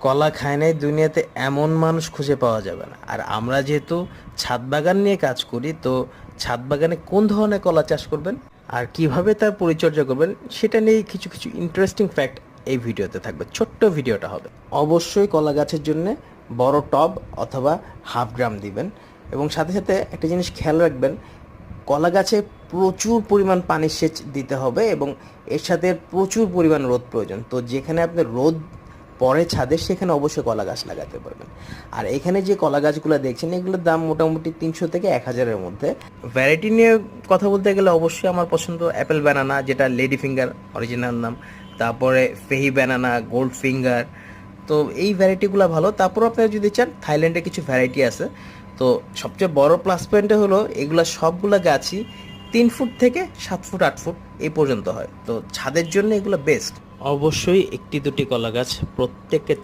কলা খায় নাই দুনিয়াতে এমন মানুষ খুঁজে পাওয়া যাবে না। আর আমরা যেহেতু ছাদ বাগান নিয়ে কাজ করি, তো ছাদ বাগানে কোন ধরনের কলা চাষ করবেন আর কিভাবে তার পরিচর্যা করবেন সেটা নিয়ে কিছু কিছু ইন্টারেস্টিং ফ্যাক্ট এই ভিডিওতে থাকবে। ছোট্ট ভিডিওটা হবে। অবশ্যই কলা গাছের জন্য বড় টব অথবা হাফ ড্রাম দিবেন, এবং সাথে সাথে একটা জিনিস খেয়াল রাখবেন, কলা গাছে প্রচুর পরিমাণ পানি সেচ দিতে হবে এবং এর সাথে প্রচুর পরিমাণ রোদ প্রয়োজন। তো যেখানে আপনার রোদ পরে ছাদে, সেখানে অবশ্যই কলা গাছ লাগাতে পারবেন। আর এখানে যে কলা গাছগুলো দেখছেন এগুলোর দাম মোটামুটি 300 থেকে 1000-এর মধ্যে। ভ্যারাইটি নিয়ে কথা বলতে গেলে অবশ্যই আমার পছন্দ অ্যাপেল ব্যানানা, যেটা লেডি ফিঙ্গার অরিজিনাল নাম, তারপরে ফেহি ব্যানানা, গোল্ড ফিঙ্গার। তো এই ভ্যারাইটিগুলো ভালো। তারপর আপনারা যদি চান থাইল্যান্ডের কিছু ভ্যারাইটি আছে। তো সবচেয়ে বড় প্লাস পয়েন্টটা হলো এগুলা সবগুলা গাছই 3 ফুট থেকে 7 ফুট 8 ফুট এই পর্যন্ত হয়। তো ছাদের জন্য এগুলো বেস্ট। অবশ্যই একটি দুটি কলা গাছ প্রত্যেকের